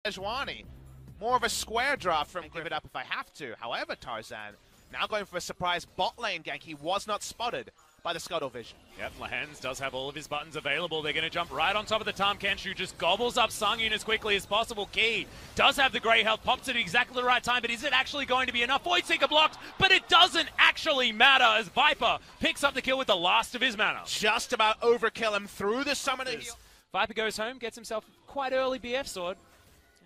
SoHwan. More of a square draft from give it up if I have to. However, Tarzan now going for a surprise bot lane gank. He was not spotted by the Scuttle Vision. Yep, Lehends does have all of his buttons available. They're going to jump right on top of the Tam Kenshu, just gobbles up Sang-hyeon as quickly as possible. Ki does have the grey health, pops it at exactly the right time, but is it actually going to be enough? Void Seeker blocked, but it doesn't actually matter as Viper picks up the kill with the last of his mana. Just about overkill him through the summoner. Viper goes home, gets himself quite early BF sword,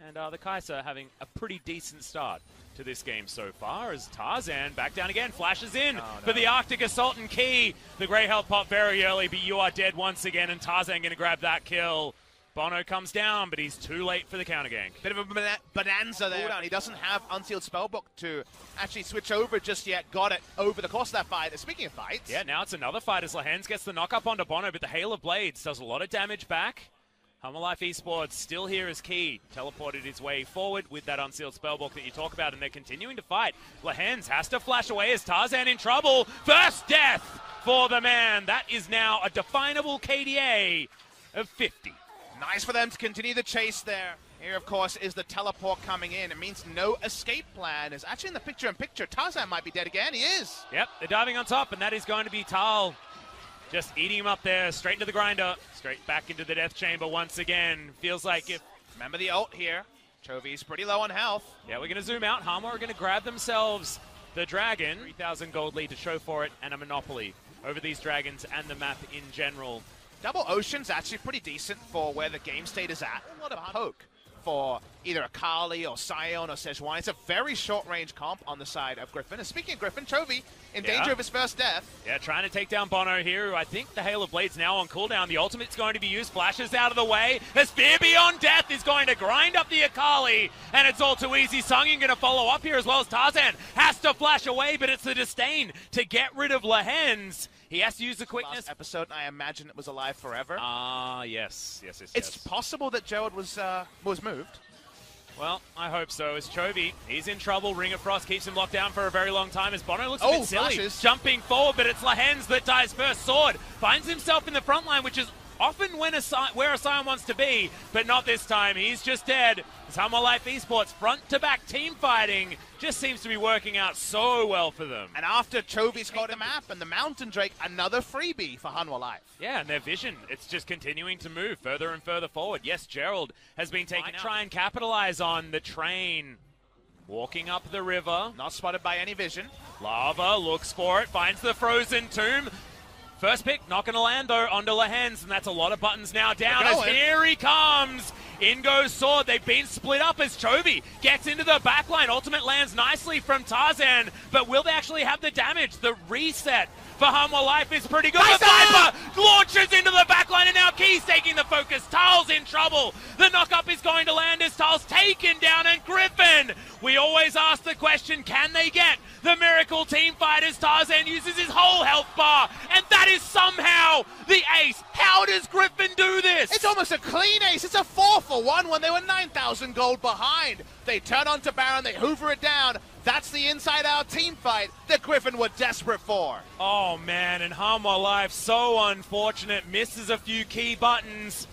and the Kai'Sa having a pretty decent start to this game so far as Tarzan back down again, flashes in for the Arctic Assault and Ki. The grey health pop very early, but you are dead once again, and Tarzan going to grab that kill. bonO comes down, but he's too late for the counter gank. Bit of a bonanza there. He doesn't have Unsealed Spellbook to actually switch over just yet. Got it over the course of that fight. Speaking of fights. Yeah, now it's another fight as Lehends gets the knock up onto bonO, but the Hail of Blades does a lot of damage back. Hanwha Esports still here as Ki teleported his way forward with that Unsealed Spellbook that you talk about, and they're continuing to fight. Lehends has to flash away as Tarzan in trouble. First death for the man. That is now a definable KDA of 50. Nice for them to continue the chase there. Here, of course, is the teleport coming in. It means no escape plan is actually in the picture-in-picture. Tarzan might be dead again. He is. Yep, they're diving on top, and that is going to be Thal. Just eating him up there, straight into the grinder, straight back into the death chamber once again. Feels like if... Remember the ult here. Chovy's pretty low on health. Yeah, we're going to zoom out. Hanwha are going to grab themselves the dragon. 3,000 gold lead to show for it, and a monopoly over these dragons and the map in general. Double Ocean's actually pretty decent for where the game state is at. A lot of poke for either a Kabbie or Sang-hyeon or SoHwan. It's a very short-range comp on the side of Griffin. And speaking of Griffin, Chovy in danger of his first death. Yeah, trying to take down bonO here, who I think the Hail of Blades now on cooldown. The ultimate's going to be used. Flashes out of the way. The Spear Beyond Death is going to grind up the Akali, and it's all too easy. Sang-hyeon going to follow up here as well as Tarzan has to flash away, but it's the disdain to get rid of Lehends. He has to use the quickness. Last episode, I imagine it was alive forever. Yes. It's possible that Gerald was moved. Well, I hope so. As Chovy, he's in trouble. Ring of Frost keeps him locked down for a very long time as bonO looks a bit silly. Flashes. Jumping forward, but it's Lehends that dies first. Sword finds himself in the front line, which is often where a Sion wants to be, but not this time. He's just dead. As Hanwha Esports front-to-back team fighting just seems to be working out so well for them. And after Chovy's got the map and the Mountain Drake, another freebie for Hanwha. Yeah, and their vision, it's just continuing to move further and further forward. Yes, Gerald has been taken out. Try and capitalize on the train. Walking up the river. Not spotted by any vision. Lava looks for it, finds the frozen tomb. First pick, not going to land, though, onto Lehends, and that's a lot of buttons now down as here he comes. In goes Sword. They've been split up as Chovy gets into the backline. Ultimate lands nicely from Tarzan, but will they actually have the damage? The reset for Hanwha is pretty good. The Viper launches into the backline, and now Ki's taking the focus. Thal's in trouble. The knockup is going to land as Thal's taken down, and Griffin. We always ask the question, can they get the miracle team fight as Tarzan uses his whole health bar, and that is somehow the ace. How does Griffin do this? It's almost a clean ace. It's a 4-for-1 when they were 9,000 gold behind. They turn onto Baron, they hoover it down. That's the inside-out team fight that Griffin were desperate for. Oh, man, and Hanwha so unfortunate. Misses a few key buttons,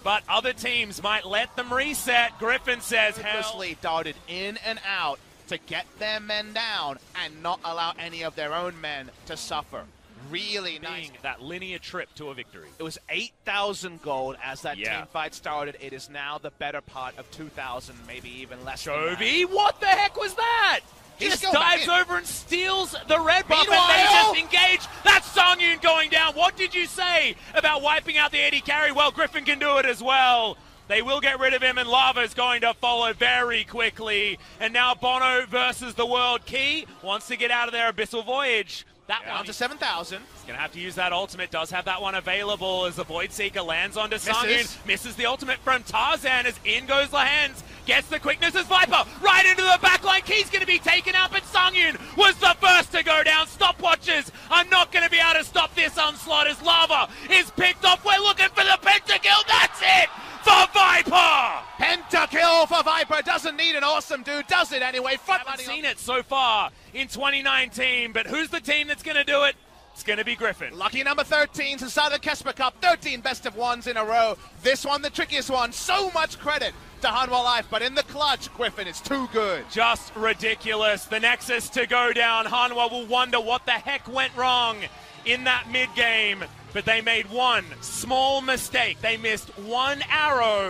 but other teams might let them reset. Griffin says, purposely darted in and out to get their men down and not allow any of their own men to suffer. Really nice. That linear trip to a victory. It was 8,000 gold as that team fight started. It is now the better part of 2,000, maybe even less. Chovy, what the heck was that? He just dives over and steals the red buff, and they just engage. That's Sang-hyeon going down. What did you say about wiping out the AD carry? Well, Griffin can do it as well. They will get rid of him, and Lava is going to follow very quickly. And now bonO versus the world. Ki wants to get out of their Abyssal Voyage. That one to 7,000. He's going to have to use that ultimate. Does have that one available as the Void Seeker lands onto Sang-hyeon. Misses the ultimate from Tarzan as in goes Lehends. Gets the quickness as Viper right into the backline. Ki's going to be taken out, but Sang-hyeon was the first to go down. Stopwatches are not going to be able to stop this onslaught as Lava is picked off. We're looking for the pentakill. That's it for Viper. Pentakill for Viper. Doesn't need an awesome dude, does it anyway? Haven't seen it so far in 2019, but who's the team that's going to do it? It's going to be Griffin. Lucky number 13 to start the Kesper Cup. 13 best of ones in a row. This one, the trickiest one. So much credit to Hanwha Life, but in the clutch, Griffin is too good. Just ridiculous. The Nexus to go down. Hanwha will wonder what the heck went wrong in that mid-game, but they made one small mistake. They missed one arrow.